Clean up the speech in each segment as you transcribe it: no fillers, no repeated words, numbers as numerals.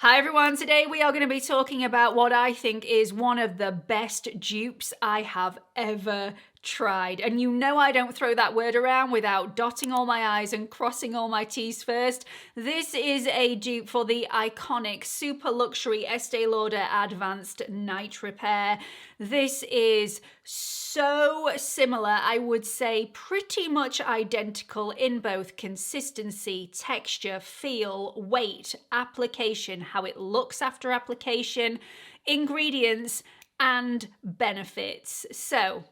Hi everyone, today we are going to be talking about what I think is one of the best dupes I have ever tried. And you know I don't throw that word around without dotting all my I's and crossing all my T's first. This is a dupe for the iconic super luxury Estee Lauder Advanced Night Repair. This is so similar, I would say pretty much identical in both consistency, texture, feel, weight, application, how it looks after application, ingredients, and benefits. So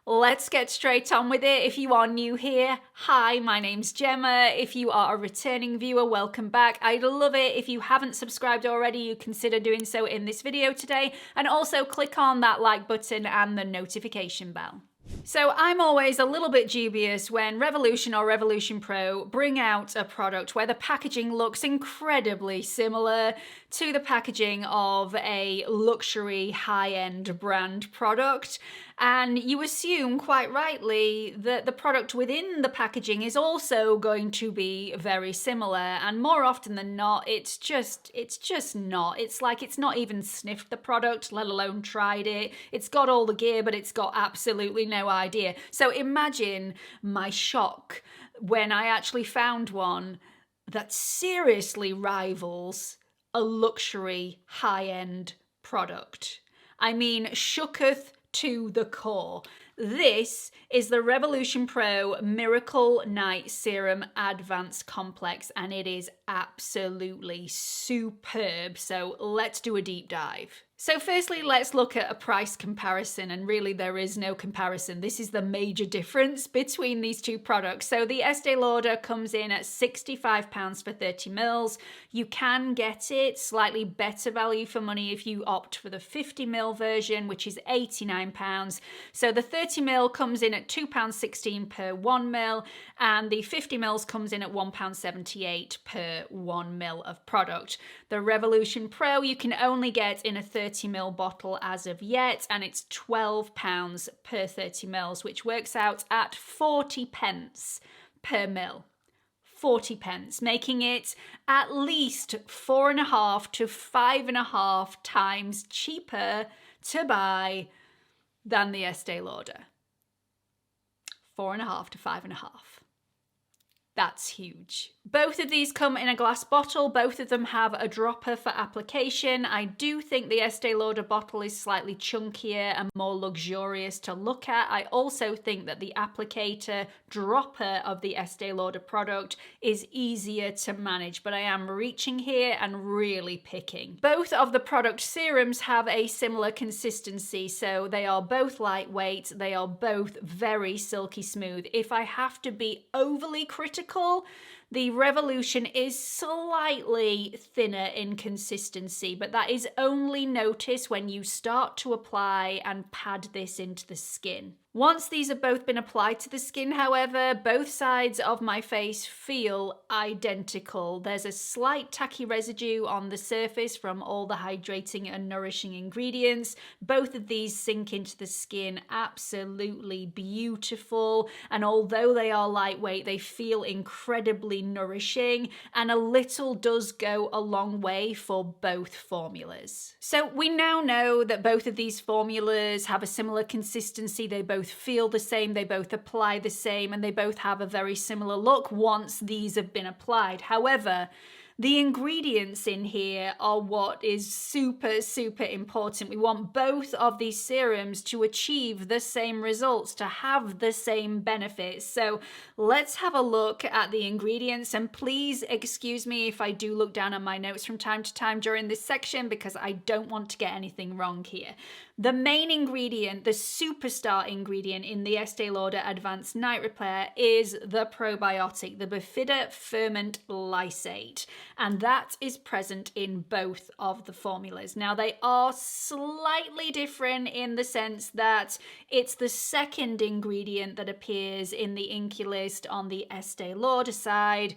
let's get straight on with it. If you are new here, hi, my name's Gemma. If you are a returning viewer, welcome back. I'd love it if you haven't subscribed already, you consider doing so in this video today, and also click on that like button and the notification bell. So I'm always a little bit dubious when Revolution or Revolution Pro bring out a product where the packaging looks incredibly similar to the packaging of a luxury high-end brand product. And you assume, quite rightly, that the product within the packaging is also going to be very similar. And more often than not, it's just not. It's like it's not even sniffed the product, let alone tried it. It's got all the gear, but it's got absolutely no idea. So imagine my shock when I actually found one that seriously rivals a luxury high-end product. I mean, shooketh to the core. This is the Revolution Pro Miracle Night Serum Advanced Complex, and it is absolutely superb. So let's do a deep dive. So firstly, let's look at a price comparison, and really there is no comparison. This is the major difference between these two products. So the Estee Lauder comes in at £65 for 30 mils. You can get it slightly better value for money if you opt for the 50 ml version, which is £89. So the 30 ml comes in at £2.16 per 1 ml, and the 50 mls comes in at £1.78 per 1 ml of product. The Revolution Pro you can only get in a 30 ml bottle as of yet, and it's £12 per 30 mls, which works out at 40 pence per ml. 40 pence, making it at least 4.5 to 5.5 times cheaper to buy than the Estee Lauder. 4.5 to 5.5. That's huge. Both of these come in a glass bottle. Both of them have a dropper for application. I do think the Estee Lauder bottle is slightly chunkier and more luxurious to look at. I also think that the applicator dropper of the Estee Lauder product is easier to manage, but I am reaching here and really picking. Both of the product serums have a similar consistency, so they are both lightweight. They are both very silky smooth. If I have to be overly critical, the Revolution is slightly thinner in consistency, but that is only noticed when you start to apply and pad this into the skin. Once these have both been applied to the skin, however, both sides of my face feel identical. There's a slight tacky residue on the surface from all the hydrating and nourishing ingredients. Both of these sink into the skin absolutely beautiful, and although they are lightweight, they feel incredibly nourishing, and a little does go a long way for both formulas. So we now know that both of these formulas have a similar consistency. They both feel the same, they both apply the same, and they both have a very similar look once these have been applied. However, the ingredients in here are what is super important. We want both of these serums to achieve the same results, to have the same benefits. So let's have a look at the ingredients, and please excuse me if I do look down at my notes from time to time during this section because I don't want to get anything wrong here. The main ingredient, the superstar ingredient in the Estee Lauder Advanced Night Repair is the probiotic, the Bifida ferment lysate, and that is present in both of the formulas. Now, they are slightly different in the sense that it's the second ingredient that appears in the INQUIRIES list on the Estee Lauder side.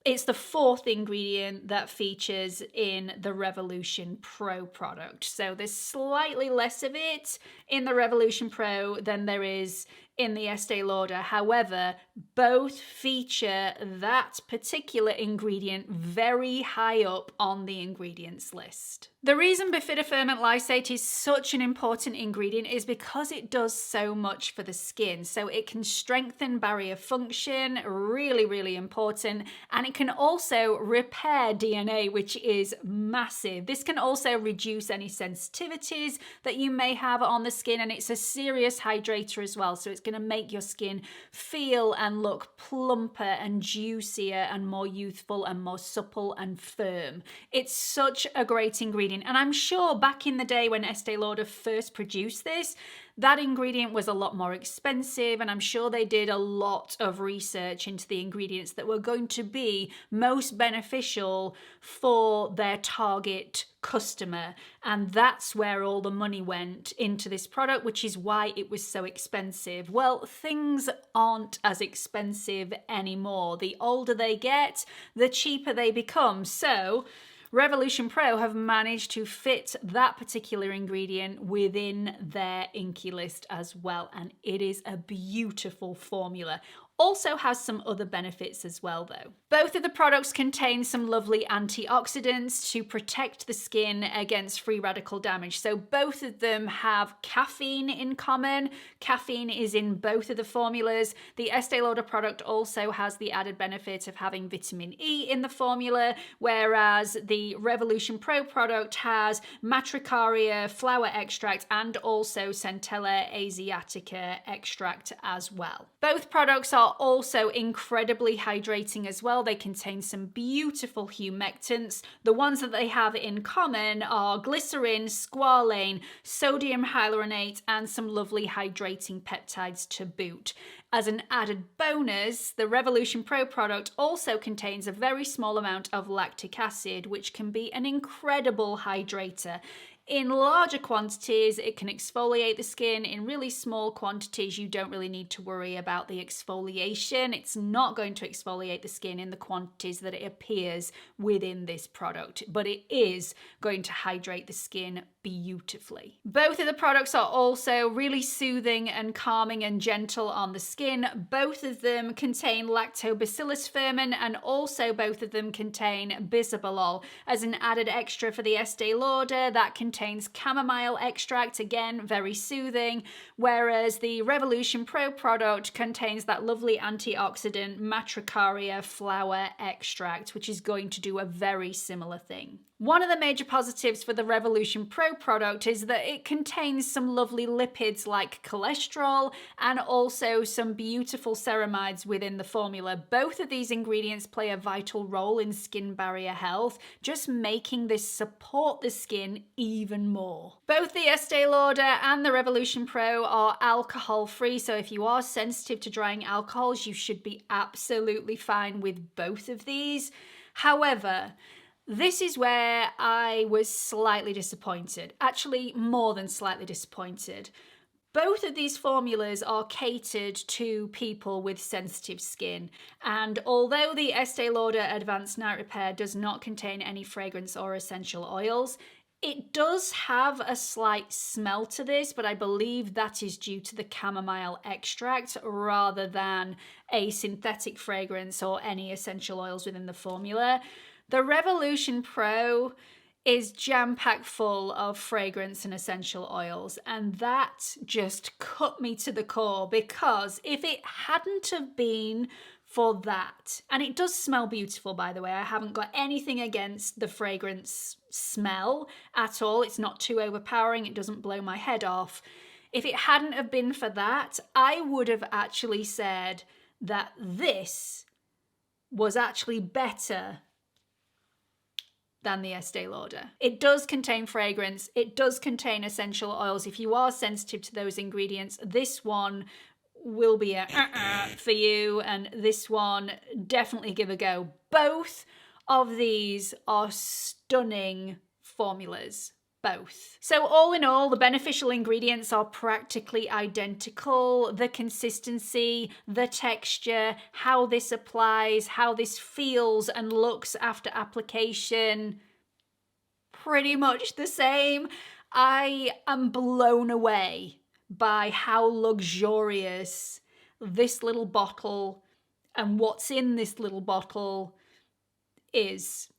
It's the fourth ingredient that features in the Revolution Pro product. So there's slightly less of it in the Revolution Pro than there is in the Estee Lauder. However, both feature that particular ingredient very high up on the ingredients list. The reason bifidobasal lysate is such an important ingredient is because it does so much for the skin. So it can strengthen barrier function, really, really important, and it can also repair DNA, which is massive. This can also reduce any sensitivities that you may have on the skin, and it's a serious hydrator as well. So it's going to make your skin feel and look plumper and juicier and more youthful and more supple and firm. It's such a great ingredient. And I'm sure back in the day when Estee Lauder first produced this, that ingredient was a lot more expensive, and I'm sure they did a lot of research into the ingredients that were going to be most beneficial for their target customer. And that's where all the money went into this product, which is why it was so expensive. Well, things aren't as expensive anymore. The older they get, the cheaper they become. So Revolution Pro have managed to fit that particular ingredient within their INQUIRIES list as well, and it is a beautiful formula. Also has some other benefits as well though. Both of the products contain some lovely antioxidants to protect the skin against free radical damage. So both of them have caffeine in common. Caffeine is in both of the formulas. The Estee Lauder product also has the added benefit of having vitamin E in the formula, whereas the Revolution Pro product has matricaria flower extract and also Centella asiatica extract as well. Both products are also incredibly hydrating as well. They contain some beautiful humectants. The ones that they have in common are glycerin, squalane, sodium hyaluronate, and some lovely hydrating peptides to boot. As an added bonus, the Revolution Pro product also contains a very small amount of lactic acid, which can be an incredible hydrator. In larger quantities, it can exfoliate the skin. In really small quantities, you don't really need to worry about the exfoliation. It's not going to exfoliate the skin in the quantities that it appears within this product, but it is going to hydrate the skin beautifully. Both of the products are also really soothing and calming and gentle on the skin. Both of them contain lactobacillus ferment, and also both of them contain bisabolol. As an added extra for the Estee Lauder, that contains chamomile extract, again very soothing, whereas the Revolution Pro product contains that lovely antioxidant matricaria flower extract, which is going to do a very similar thing. One of the major positives for the Revolution Pro product is that it contains some lovely lipids like cholesterol and also some beautiful ceramides within the formula. Both of these ingredients play a vital role in skin barrier health, just making this support the skin even more. Both the Estee Lauder and the Revolution Pro are alcohol-free, so if you are sensitive to drying alcohols, you should be absolutely fine with both of these. However, this is where I was slightly disappointed, actually more than slightly disappointed. Both of these formulas are catered to people with sensitive skin, and although the Estee Lauder Advanced Night Repair does not contain any fragrance or essential oils, it does have a slight smell to this, but I believe that is due to the chamomile extract rather than a synthetic fragrance or any essential oils within the formula. The Revolution Pro is jam-packed full of fragrance and essential oils, and that just cut me to the core, because if it hadn't have been for that, and it does smell beautiful, by the way, I haven't got anything against the fragrance smell at all, it's not too overpowering, it doesn't blow my head off. If it hadn't have been for that, I would have actually said that this was actually better than the Estee Lauder. It does contain fragrance, it does contain essential oils. If you are sensitive to those ingredients, this one will be a for you, and this one definitely give a go. Both of these are stunning formulas. Both. So all in all, the beneficial ingredients are practically identical. The consistency, the texture, how this applies, how this feels and looks after application, pretty much the same. I am blown away by how luxurious this little bottle and what's in this little bottle is.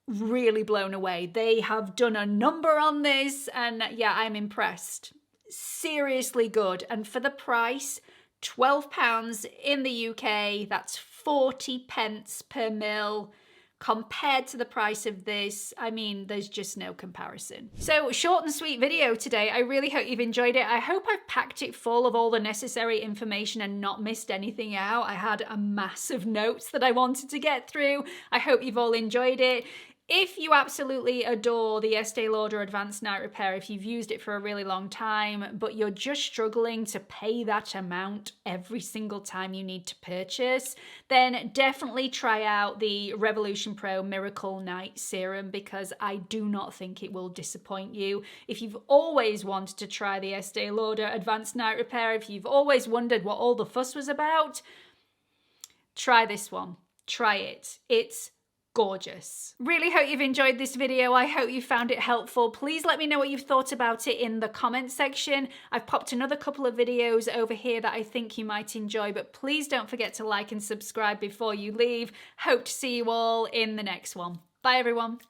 Really blown away. They have done a number on this, and yeah, I'm impressed. Seriously good. And for the price, £12 in the UK, that's 40 pence per mil. Compared to the price of this, I mean, there's just no comparison. So, short and sweet video today. I really hope you've enjoyed it. I hope I've packed it full of all the necessary information and not missed anything out. I had a mass of notes that I wanted to get through. I hope you've all enjoyed it. If you absolutely adore the Estee Lauder Advanced Night Repair, if you've used it for a really long time, but you're just struggling to pay that amount every single time you need to purchase, then definitely try out the Revolution Pro Miracle Night Serum, because I do not think it will disappoint you. If you've always wanted to try the Estee Lauder Advanced Night Repair, if you've always wondered what all the fuss was about, try this one. Try it. It's gorgeous. Really hope you've enjoyed this video. I hope you found it helpful. Please let me know what you've thought about it in the comment section. I've popped another couple of videos over here that I think you might enjoy, but please don't forget to like and subscribe before you leave. Hope to see you all in the next one. Bye everyone.